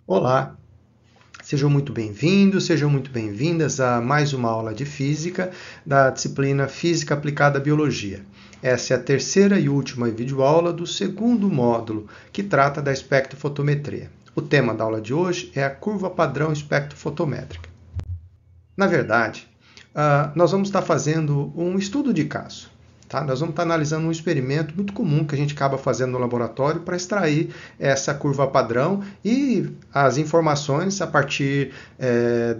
Olá, sejam muito bem-vindos, sejam muito bem-vindas a mais uma aula de Física da disciplina Física Aplicada à Biologia. Essa é a terceira e última videoaula do segundo módulo, que trata da espectrofotometria. O tema da aula de hoje é a curva padrão espectrofotométrica. Na verdade, nós vamos estar fazendo um estudo de caso. Tá? Nós vamos estar analisando um experimento muito comum que a gente acaba fazendo no laboratório para extrair essa curva padrão e as informações a partir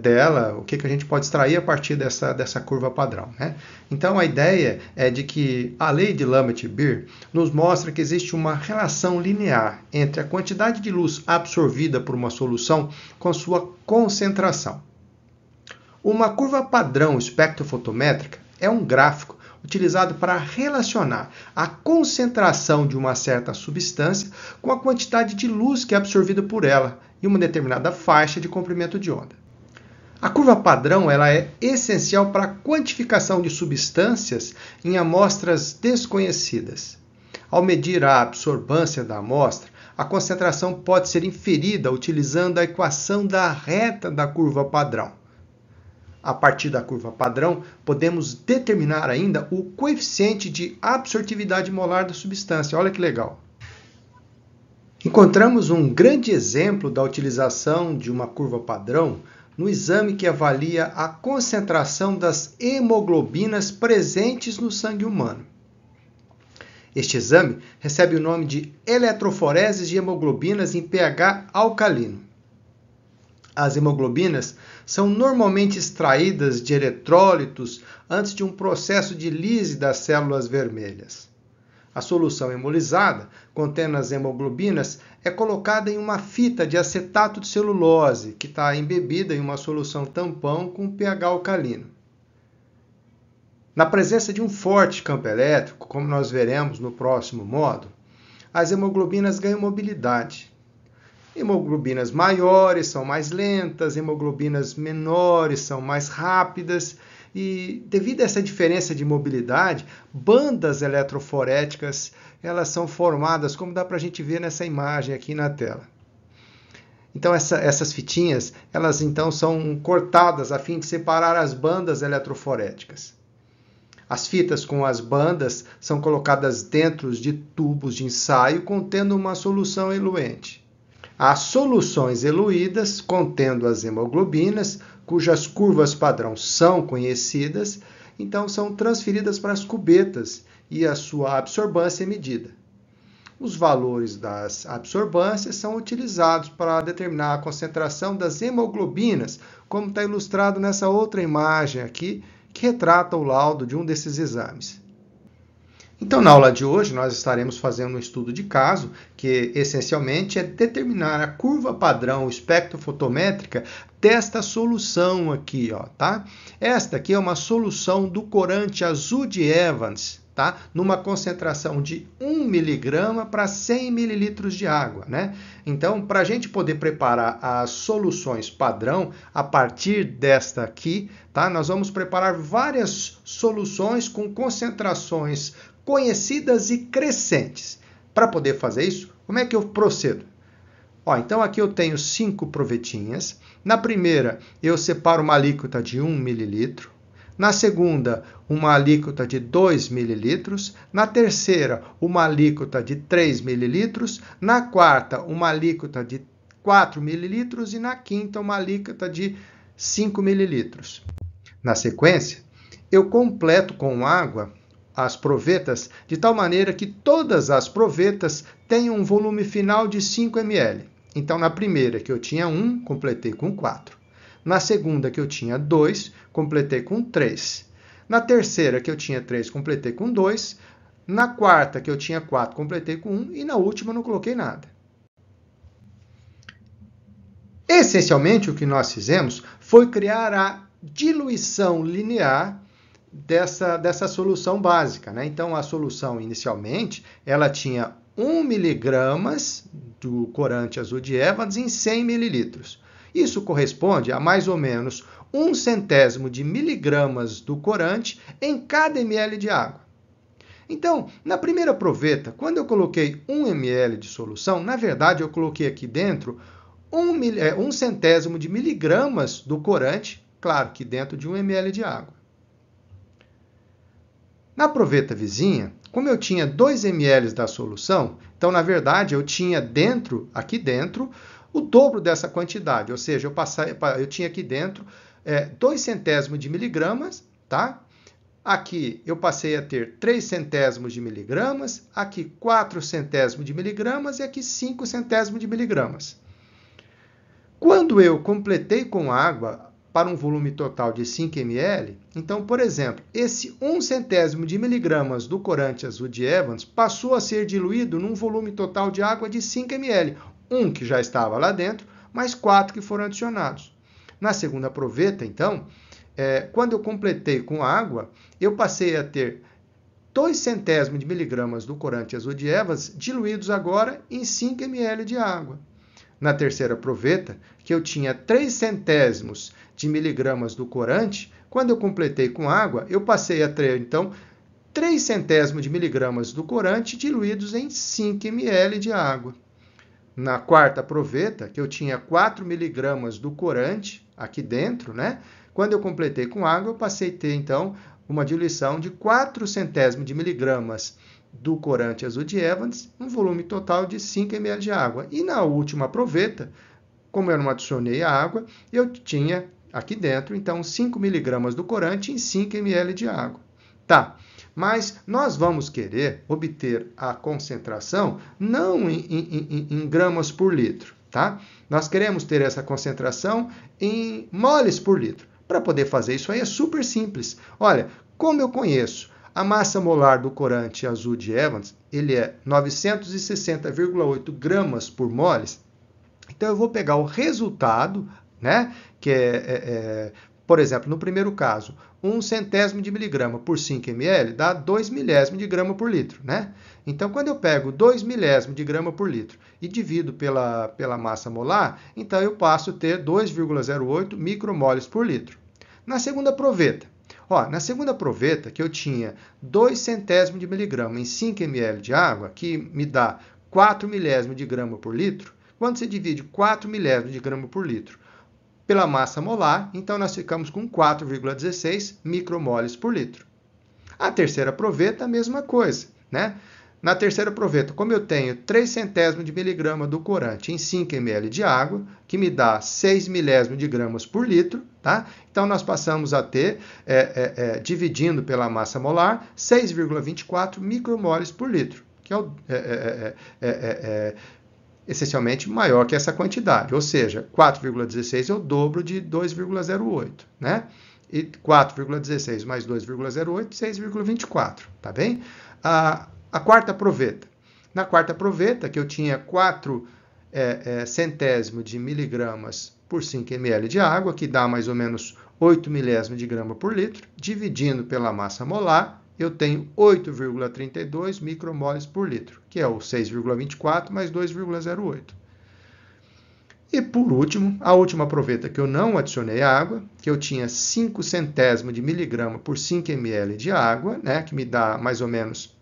dela, o que a gente pode extrair a partir dessa curva padrão. Né? Então a ideia é de que a lei de Lambert-Beer nos mostra que existe uma relação linear entre a quantidade de luz absorvida por uma solução com sua concentração. Uma curva padrão espectrofotométrica é um gráfico utilizado para relacionar a concentração de uma certa substância com a quantidade de luz que é absorvida por ela em uma determinada faixa de comprimento de onda. A curva padrão ela é essencial para a quantificação de substâncias em amostras desconhecidas. Ao medir a absorbância da amostra, a concentração pode ser inferida utilizando a equação da reta da curva padrão. A partir da curva padrão, podemos determinar ainda o coeficiente de absortividade molar da substância. Olha que legal! Encontramos um grande exemplo da utilização de uma curva padrão no exame que avalia a concentração das hemoglobinas presentes no sangue humano. Este exame recebe o nome de eletroforeses de hemoglobinas em pH alcalino. As hemoglobinas são normalmente extraídas de eletrólitos antes de um processo de lise das células vermelhas. A solução hemolizada, contendo as hemoglobinas, é colocada em uma fita de acetato de celulose, que está embebida em uma solução tampão com pH alcalino. Na presença de um forte campo elétrico, como nós veremos no próximo módulo, as hemoglobinas ganham mobilidade. Hemoglobinas maiores são mais lentas, hemoglobinas menores são mais rápidas e, devido a essa diferença de mobilidade, bandas eletroforéticas elas são formadas, como dá para a gente ver nessa imagem aqui na tela. Então essas fitinhas elas então são cortadas a fim de separar as bandas eletroforéticas. As fitas com as bandas são colocadas dentro de tubos de ensaio contendo uma solução eluente. As soluções eluídas, contendo as hemoglobinas, cujas curvas padrão são conhecidas, então são transferidas para as cubetas e a sua absorbância é medida. Os valores das absorbâncias são utilizados para determinar a concentração das hemoglobinas, como está ilustrado nessa outra imagem aqui, que retrata o laudo de um desses exames. Então, na aula de hoje, nós estaremos fazendo um estudo de caso, que essencialmente é determinar a curva padrão espectrofotométrica desta solução aqui, ó, tá? Esta aqui é uma solução do corante azul de Evans, tá? Numa concentração de 1 mg para 100 ml de água, né? Então, para a gente poder preparar as soluções padrão a partir desta aqui, tá? Nós vamos preparar várias soluções com concentrações conhecidas e crescentes. Para poder fazer isso, como é que eu procedo? Então aqui eu tenho 5 provetinhas. Na primeira, eu separo uma alíquota de 1 ml. Na segunda, uma alíquota de 2 ml. Na terceira, uma alíquota de 3 ml. Na quarta, uma alíquota de 4 ml. E na quinta, uma alíquota de 5 ml. Na sequência, eu completo com água as provetas, de tal maneira que todas as provetas tenham um volume final de 5 ml. Então, na primeira, que eu tinha 1, completei com 4. Na segunda, que eu tinha 2, completei com 3. Na terceira, que eu tinha 3, completei com 2. Na quarta, que eu tinha 4, completei com 1. E na última, não coloquei nada. Essencialmente, o que nós fizemos foi criar a diluição linear dessa solução básica, né? Então, a solução, inicialmente, ela tinha 1 mg do corante azul de Evans em 100 ml. Isso corresponde a mais ou menos 1/100 de miligramas do corante em cada ml de água. Então, na primeira proveta, quando eu coloquei 1 ml de solução, na verdade, eu coloquei aqui dentro um centésimo de miligramas do corante, claro que dentro de 1 ml de água. Na proveta vizinha, como eu tinha 2 ml da solução, então, na verdade, eu tinha aqui dentro, o dobro dessa quantidade, ou seja, eu tinha aqui dentro 2 centésimos de miligramas, tá? Aqui eu passei a ter 3 centésimos de miligramas, aqui 4 centésimos de miligramas e aqui 5 centésimos de miligramas. Quando eu completei com água para um volume total de 5 ml, então, por exemplo, esse 1 centésimo de miligramas do corante azul de Evans passou a ser diluído num volume total de água de 5 ml, um que já estava lá dentro, mais 4 que foram adicionados. Na segunda proveta, então, quando eu completei com água, eu passei a ter 2 centésimos de miligramas do corante azul de Evans diluídos agora em 5 ml de água. Na terceira proveta, que eu tinha 3 centésimos de miligramas do corante, quando eu completei com água, eu passei a ter, então, 3 centésimos de miligramas do corante diluídos em 5 ml de água. Na quarta proveta, que eu tinha 4 miligramas do corante aqui dentro, né? Quando eu completei com água, eu passei a ter, então, uma diluição de 4 centésimos de miligramas do corante azul de Evans, um volume total de 5 ml de água. E na última proveta, como eu não adicionei a água, eu tinha aqui dentro, então, 5 miligramas do corante em 5 ml de água. Tá, mas nós vamos querer obter a concentração não em gramas por litro, tá? Nós queremos ter essa concentração em moles por litro. Para poder fazer isso aí é super simples. Olha, como eu conheço a massa molar do corante azul de Evans, ele é 960,8 gramas por moles. Então, eu vou pegar o resultado, né? Que por exemplo, no primeiro caso, 1 centésimo de miligrama por 5 ml dá 2 milésimos de grama por litro, né? Então, quando eu pego 2 milésimos de grama por litro e divido pela massa molar, então eu passo a ter 2,08 micromoles por litro. Na segunda proveta, na segunda proveta, que eu tinha 2 centésimos de miligrama em 5 ml de água, que me dá 4 milésimos de grama por litro, quando você divide 4 milésimos de grama por litro pela massa molar, então nós ficamos com 4,16 micromoles por litro. A terceira proveta, a mesma coisa, né? Na terceira proveta, como eu tenho 3 centésimos de miligrama do corante em 5 ml de água, que me dá 6 milésimos de gramas por litro, tá? Então, nós passamos a ter, dividindo pela massa molar, 6,24 micromoles por litro, que é essencialmente maior que essa quantidade, ou seja, 4,16 é o dobro de 2,08, né? E 4,16 mais 2,08, 6,24, tá bem? A quarta proveta. Na quarta proveta, que eu tinha 4 centésimos de miligramas por 5 ml de água, que dá mais ou menos 8 milésimos de grama por litro, dividindo pela massa molar, eu tenho 8,32 micromoles por litro, que é o 6,24 mais 2,08. E por último, a última proveta que eu não adicionei água, que eu tinha 5 centésimos de miligrama por 5 ml de água, né, que me dá mais ou menos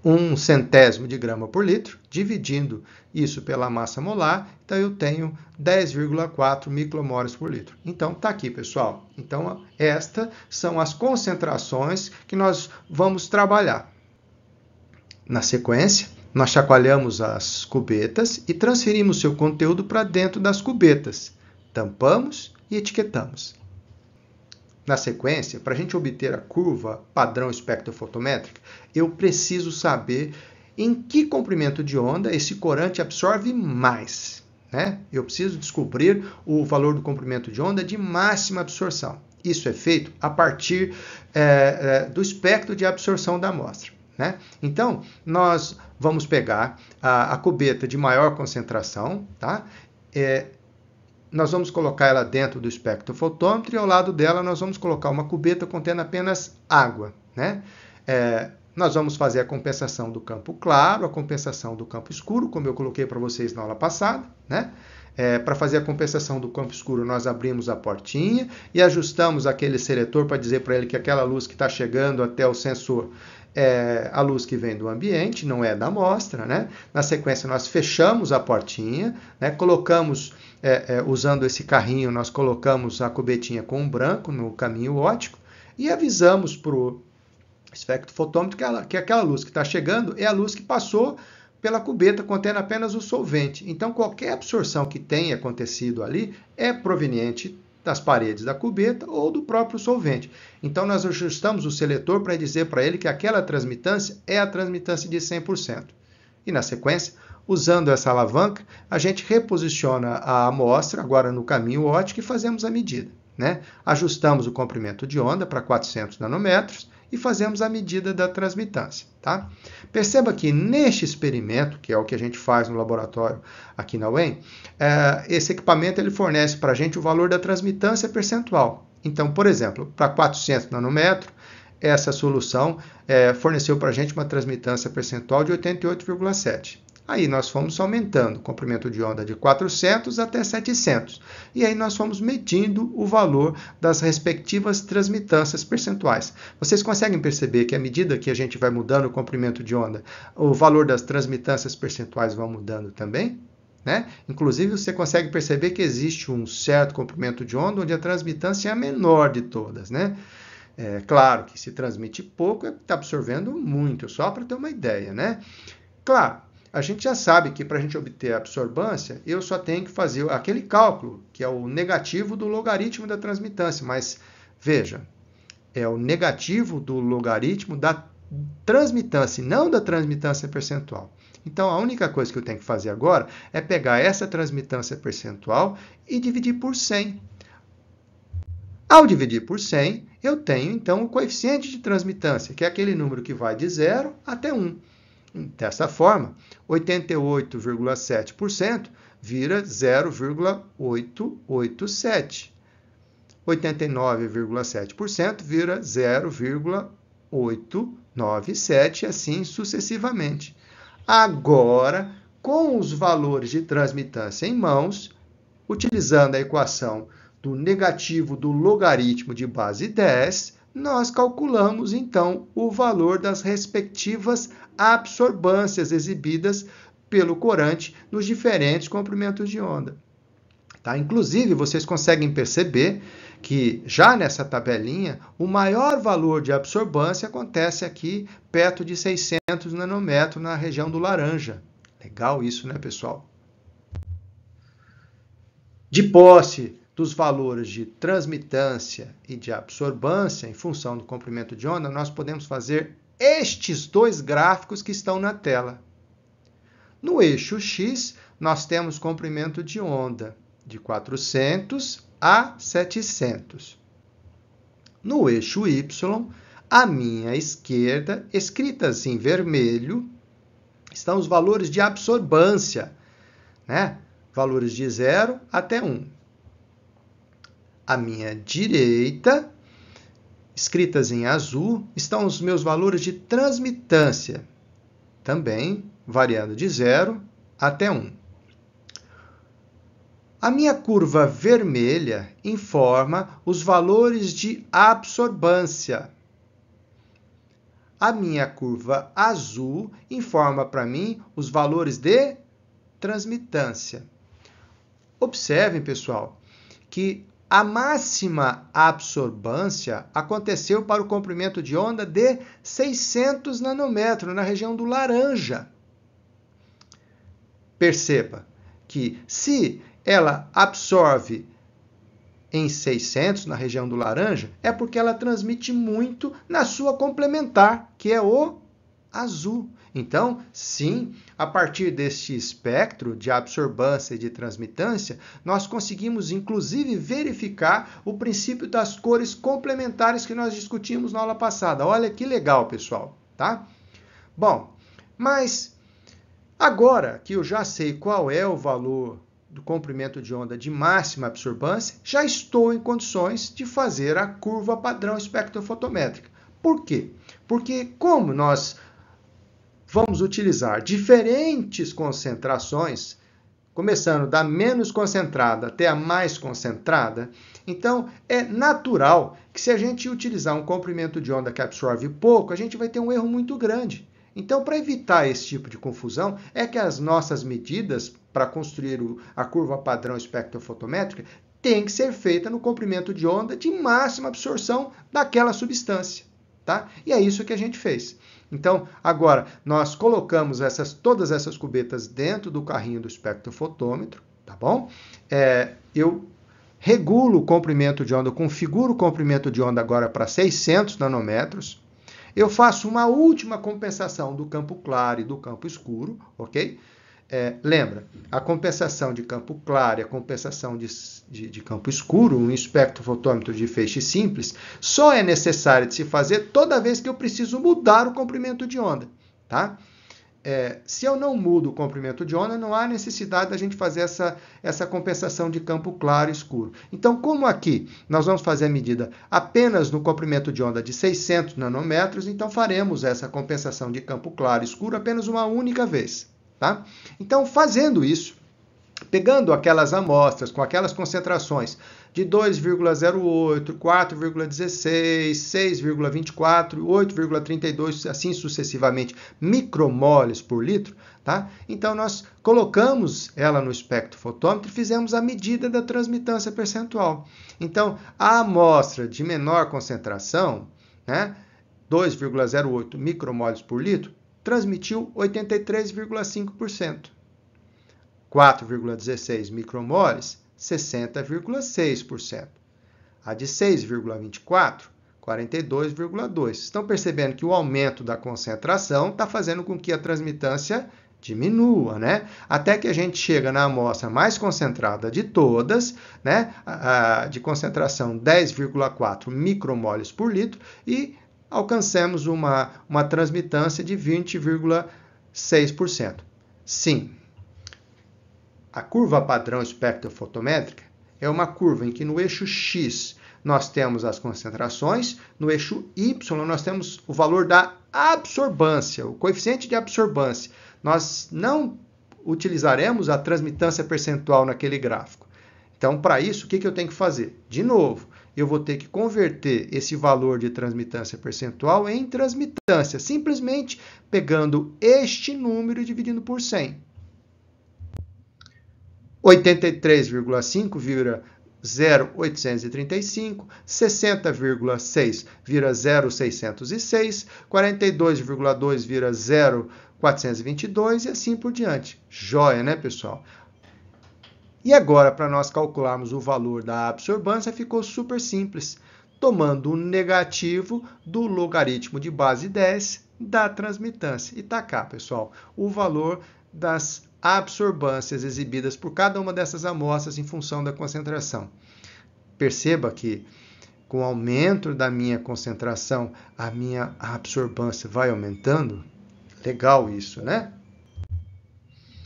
1 centésimo de grama por litro, dividindo isso pela massa molar, então eu tenho 10,4 micromoles por litro. Então, tá aqui, pessoal. Então, estas são as concentrações que nós vamos trabalhar. Na sequência, nós chacoalhamos as cubetas e transferimos seu conteúdo para dentro das cubetas. Tampamos e etiquetamos. Na sequência, para a gente obter a curva padrão espectrofotométrica, eu preciso saber em que comprimento de onda esse corante absorve mais, né? Eu preciso descobrir o valor do comprimento de onda de máxima absorção. Isso é feito a partir do espectro de absorção da amostra, né? Então, nós vamos pegar a cubeta de maior concentração, tá? Nós vamos colocar ela dentro do espectrofotômetro e ao lado dela nós vamos colocar uma cubeta contendo apenas água, né? Nós vamos fazer a compensação do campo claro, a compensação do campo escuro, como eu coloquei para vocês na aula passada, né? Para fazer a compensação do campo escuro, nós abrimos a portinha e ajustamos aquele seletor para dizer para ele que aquela luz que está chegando até o sensor é a luz que vem do ambiente, não é da amostra, né? Na sequência, nós fechamos a portinha, né? Colocamos, usando esse carrinho, nós colocamos a cubetinha com branco no caminho óptico e avisamos para o espectrofotômetro que aquela luz que está chegando é a luz que passou pela cubeta contendo apenas o solvente. Então, qualquer absorção que tenha acontecido ali é proveniente das paredes da cubeta ou do próprio solvente. Então, nós ajustamos o seletor para dizer para ele que aquela transmitância é a transmitância de 100%. E, na sequência, usando essa alavanca, a gente reposiciona a amostra, agora no caminho óptico, e fazemos a medida, né? Ajustamos o comprimento de onda para 400 nanômetros e fazemos a medida da transmitância. Tá? Perceba que neste experimento, que é o que a gente faz no laboratório aqui na UEM, esse equipamento ele fornece para a gente o valor da transmitância percentual. Então, por exemplo, para 400 nanômetros, essa solução forneceu para a gente uma transmitância percentual de 88,7%. Aí nós fomos aumentando o comprimento de onda de 400 até 700. E aí nós fomos medindo o valor das respectivas transmitâncias percentuais. Vocês conseguem perceber que à medida que a gente vai mudando o comprimento de onda, o valor das transmitâncias percentuais vão mudando também? Né? Inclusive, você consegue perceber que existe um certo comprimento de onda onde a transmitância é a menor de todas. Né? É claro que se transmite pouco, está absorvendo muito, só para ter uma ideia. Né? Claro, a gente já sabe que para a gente obter a absorbância, eu só tenho que fazer aquele cálculo, que é o negativo do logaritmo da transmitância. Mas, veja, é o negativo do logaritmo da transmitância, e não da transmitância percentual. Então, a única coisa que eu tenho que fazer agora é pegar essa transmitância percentual e dividir por 100. Ao dividir por 100, eu tenho, então, o coeficiente de transmitância, que é aquele número que vai de 0 até 1. Dessa forma, 88,7% vira 0,887. 89,7% vira 0,897, assim sucessivamente. Agora, com os valores de transmitância em mãos, utilizando a equação do negativo do logaritmo de base 10, nós calculamos, então, o valor das respectivas absorbâncias exibidas pelo corante nos diferentes comprimentos de onda. Tá? Inclusive, vocês conseguem perceber que, já nessa tabelinha, o maior valor de absorbância acontece aqui perto de 600 nanômetros na região do laranja. Legal isso, né, pessoal? De posse dos valores de transmitância e de absorbância em função do comprimento de onda, nós podemos fazer estes dois gráficos que estão na tela. No eixo X, nós temos comprimento de onda de 400 a 700. No eixo Y, à minha esquerda, escritas em vermelho, estão os valores de absorbância, né? Valores de 0 até 1. À minha direita, escritas em azul, estão os meus valores de transmitância, também variando de 0 até 1. A minha curva vermelha informa os valores de absorbância. A minha curva azul informa para mim os valores de transmitância. Observem, pessoal, que a máxima absorbância aconteceu para o comprimento de onda de 600 nanômetros, na região do laranja. Perceba que se ela absorve em 600, na região do laranja, é porque ela transmite muito na sua complementar, que é o azul. Então, sim, a partir deste espectro de absorbância e de transmitância, nós conseguimos, inclusive, verificar o princípio das cores complementares que nós discutimos na aula passada. Olha que legal, pessoal, tá? Bom, mas agora que eu já sei qual é o valor do comprimento de onda de máxima absorbância, já estou em condições de fazer a curva padrão espectrofotométrica. Por quê? Porque como nós vamos utilizar diferentes concentrações começando da menos concentrada até a mais concentrada, então é natural que se a gente utilizar um comprimento de onda que absorve pouco, a gente vai ter um erro muito grande. Então, para evitar esse tipo de confusão, é que as nossas medidas para construir a curva padrão espectrofotométrica tem que ser feita no comprimento de onda de máxima absorção daquela substância, tá? E é isso que a gente fez. Então, agora, nós colocamos todas essas cubetas dentro do carrinho do espectrofotômetro, tá bom? Eu regulo o comprimento de onda, eu configuro o comprimento de onda agora para 600 nanômetros. Eu faço uma última compensação do campo claro e do campo escuro, ok? Lembra, a compensação de campo claro e a compensação de campo escuro, um espectrofotômetro de feixe simples, só é necessário de se fazer toda vez que eu preciso mudar o comprimento de onda, tá? Se eu não mudo o comprimento de onda, não há necessidade da gente fazer essa compensação de campo claro e escuro. Então, como aqui nós vamos fazer a medida apenas no comprimento de onda de 600 nanômetros, então faremos essa compensação de campo claro e escuro apenas uma única vez. Tá? Então, fazendo isso, pegando aquelas amostras com aquelas concentrações de 2,08, 4,16, 6,24, 8,32, assim sucessivamente, micromoles por litro, tá? Então, nós colocamos ela no espectrofotômetro e fizemos a medida da transmitância percentual. Então, a amostra de menor concentração, né, 2,08 micromoles por litro, transmitiu 83,5%. 4,16 micromoles, 60,6%. A de 6,24, 42,2%. Estão percebendo que o aumento da concentração está fazendo com que a transmitância diminua, né? Até que a gente chega na amostra mais concentrada de todas, né? De concentração 10,4 micromoles por litro e alcancemos uma transmitância de 20,6%. Sim, a curva padrão espectrofotométrica é uma curva em que no eixo X nós temos as concentrações, no eixo Y nós temos o valor da absorbância, o coeficiente de absorbância. Nós não utilizaremos a transmitância percentual naquele gráfico. Então, para isso, o que eu tenho que fazer? De novo, eu vou ter que converter esse valor de transmitância percentual em transmitância, simplesmente pegando este número e dividindo por 100. 83,5 vira 0,835, 60,6 vira 0,606, 42,2 vira 0,422 e assim por diante. Joia, né, pessoal? E agora, para nós calcularmos o valor da absorbância, ficou super simples, tomando o negativo do logaritmo de base 10 da transmitância. E tá cá, pessoal, o valor das absorbâncias exibidas por cada uma dessas amostras em função da concentração. Perceba que, com o aumento da minha concentração, a minha absorbância vai aumentando. Legal isso, né?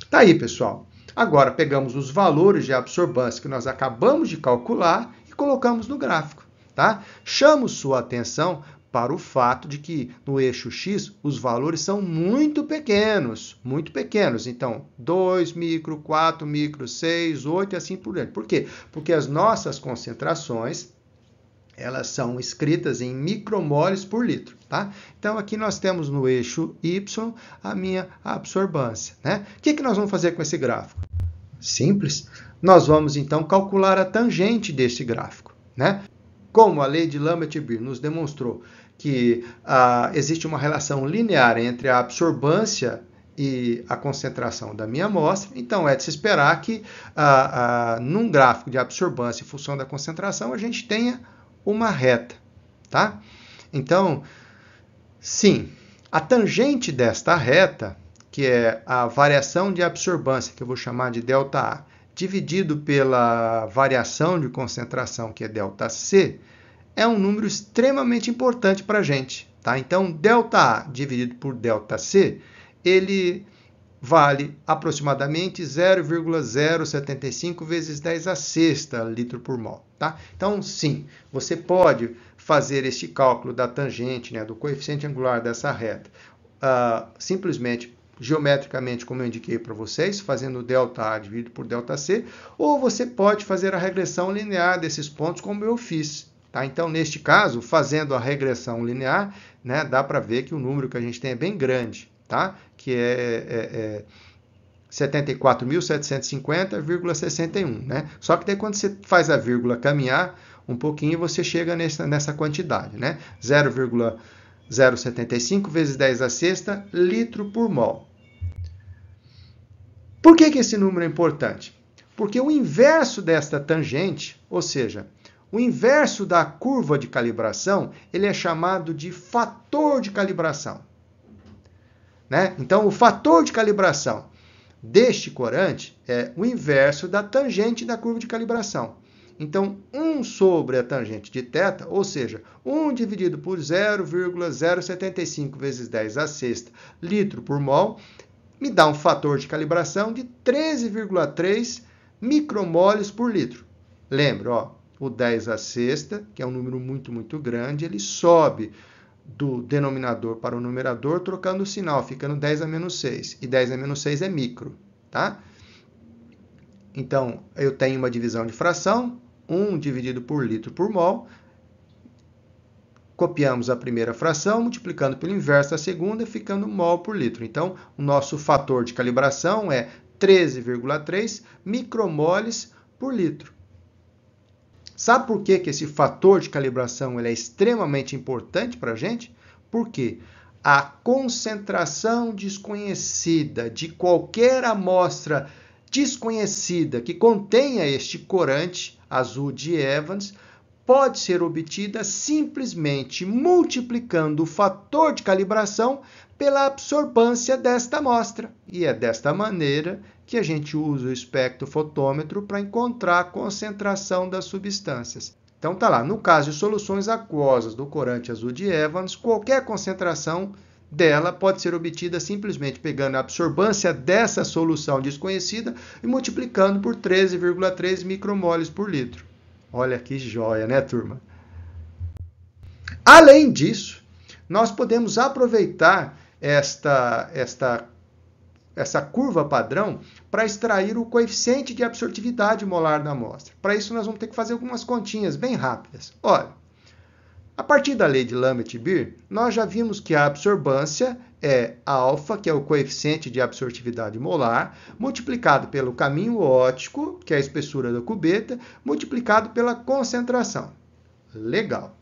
Tá aí, pessoal. Agora, pegamos os valores de absorbância que nós acabamos de calcular e colocamos no gráfico, tá? Chamo sua atenção para o fato de que no eixo X os valores são muito pequenos. Então, 2 micro, 4 micro, 6, 8 e assim por diante. Por quê? Porque as nossas concentrações, elas são escritas em micromoles por litro, tá? Então, aqui nós temos no eixo Y a minha absorbância, né? O que nós vamos fazer com esse gráfico? Simples. Nós vamos, então, calcular a tangente deste gráfico, né? Como a lei de Lambert-Beer nos demonstrou que existe uma relação linear entre a absorbância e a concentração da minha amostra, então é de se esperar que num gráfico de absorbância em função da concentração a gente tenha uma reta, tá? Então, sim, a tangente desta reta, que é a variação de absorbância, que eu vou chamar de ΔA, dividido pela variação de concentração, que é ΔC, é um número extremamente importante para a gente, tá? Então, ΔA dividido por ΔC, ele vale aproximadamente 0,075 vezes 10 a sexta litro por mol, tá? Então, sim, você pode fazer este cálculo da tangente, né, do coeficiente angular dessa reta, simplesmente geometricamente, como eu indiquei para vocês, fazendo ΔA dividido por ΔC, ou você pode fazer a regressão linear desses pontos, como eu fiz. Tá? Então, neste caso, fazendo a regressão linear, né, dá para ver que o número que a gente tem é bem grande, tá? Que é 74.750,61. Né? Só que daí, quando você faz a vírgula caminhar um pouquinho, você chega nessa quantidade, né? 0,075 vezes 10 à sexta litro por mol. Por que esse número é importante? Porque o inverso desta tangente, ou seja, o inverso da curva de calibração, ele é chamado de fator de calibração. Né? Então, o fator de calibração deste corante é o inverso da tangente da curva de calibração. Então, 1 sobre a tangente de θ, ou seja, 1 dividido por 0,075 vezes 10 à sexta litro por mol, me dá um fator de calibração de 13,3 micromoles por litro. Lembra, ó, o 10 à sexta, que é um número muito, muito grande, ele sobe do denominador para o numerador, trocando o sinal, ficando 10 a menos 6. E 10 a menos 6 é micro, tá? Então, eu tenho uma divisão de fração, 1 dividido por litro por mol. Copiamos a primeira fração, multiplicando pelo inverso da segunda, ficando mol por litro. Então, o nosso fator de calibração é 13,3 micromoles por litro. Sabe por que esse fator de calibração ele é extremamente importante para a gente? Porque a concentração desconhecida de qualquer amostra desconhecida que contenha este corante azul de Evans pode ser obtida simplesmente multiplicando o fator de calibração pela absorbância desta amostra. E é desta maneira que a gente usa o espectrofotômetro para encontrar a concentração das substâncias. Então tá lá, no caso de soluções aquosas do corante azul de Evans, qualquer concentração dela pode ser obtida simplesmente pegando a absorbância dessa solução desconhecida e multiplicando por 13,3 micromoles por litro. Olha que joia, né, turma? Além disso, nós podemos aproveitar essa curva padrão para extrair o coeficiente de absortividade molar da amostra. Para isso, nós vamos ter que fazer algumas continhas bem rápidas. Olha, a partir da lei de Lambert-Beer, nós já vimos que a absorbância é alfa, que é o coeficiente de absortividade molar, multiplicado pelo caminho óptico, que é a espessura da cubeta, multiplicado pela concentração. Legal.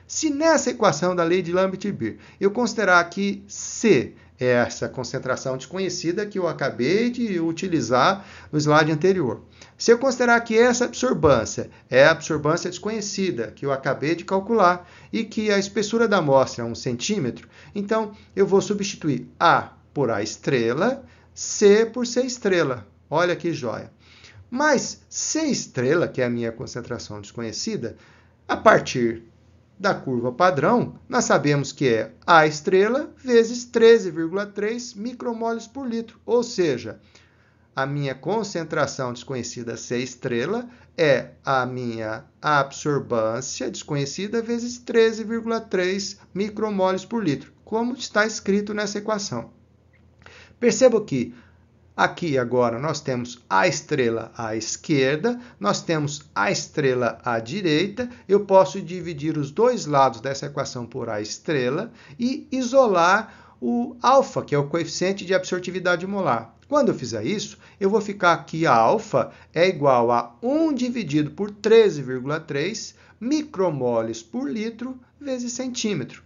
Se nessa equação da lei de Lambert-Beer eu considerar que C é essa concentração desconhecida que eu acabei de utilizar no slide anterior. Se eu considerar que essa absorbância é a absorbância desconhecida que eu acabei de calcular e que a espessura da amostra é 1 centímetro, então eu vou substituir A por A estrela, C por C estrela. Olha que joia. Mas C estrela, que é a minha concentração desconhecida, a partir da curva padrão, nós sabemos que é A estrela vezes 13,3 micromoles por litro. Ou seja, a minha concentração desconhecida C estrela é a minha absorbância desconhecida vezes 13,3 micromoles por litro, como está escrito nessa equação. Perceba que aqui agora nós temos A estrela à esquerda, nós temos A estrela à direita. Eu posso dividir os dois lados dessa equação por A estrela e isolar o alfa, que é o coeficiente de absortividade molar. Quando eu fizer isso, eu vou ficar aqui, a alfa é igual a 1 dividido por 13,3 micromoles por litro vezes centímetro.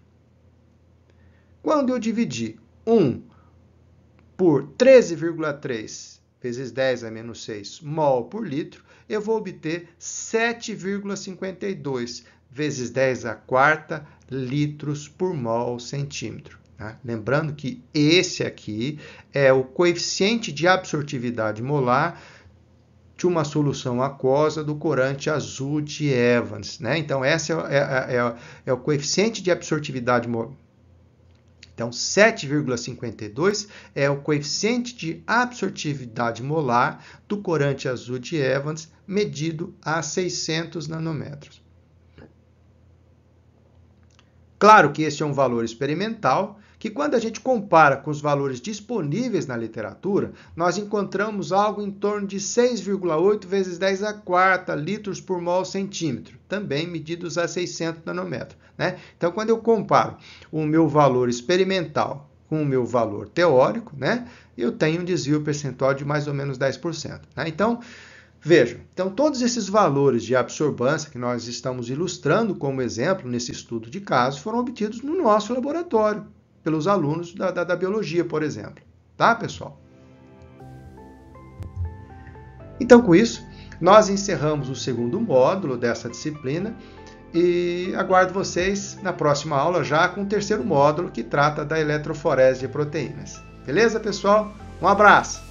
Quando eu dividir 1 por 13,3 vezes 10 a menos 6 mol por litro, eu vou obter 7,52 vezes 10 a quarta litros por mol centímetro. Tá? Lembrando que esse aqui é o coeficiente de absortividade molar de uma solução aquosa do corante azul de Evans. Né? Então, esse é o coeficiente de absortividade molar. Então, 7,52 é o coeficiente de absortividade molar do corante azul de Evans, medido a 600 nanômetros. Claro que esse é um valor experimental, que quando a gente compara com os valores disponíveis na literatura, nós encontramos algo em torno de 6,8 vezes 10 a quarta litros por mol centímetro, também medidos a 600 nanômetros, né? Então, quando eu comparo o meu valor experimental com o meu valor teórico, né, eu tenho um desvio percentual de mais ou menos 10%. Né? Então, vejam, todos esses valores de absorbância que nós estamos ilustrando como exemplo nesse estudo de caso foram obtidos no nosso laboratório, pelos alunos da biologia, por exemplo. Tá, pessoal? Então, com isso, nós encerramos o segundo módulo dessa disciplina e aguardo vocês na próxima aula já com o terceiro módulo que trata da eletroforese de proteínas. Beleza, pessoal? Um abraço!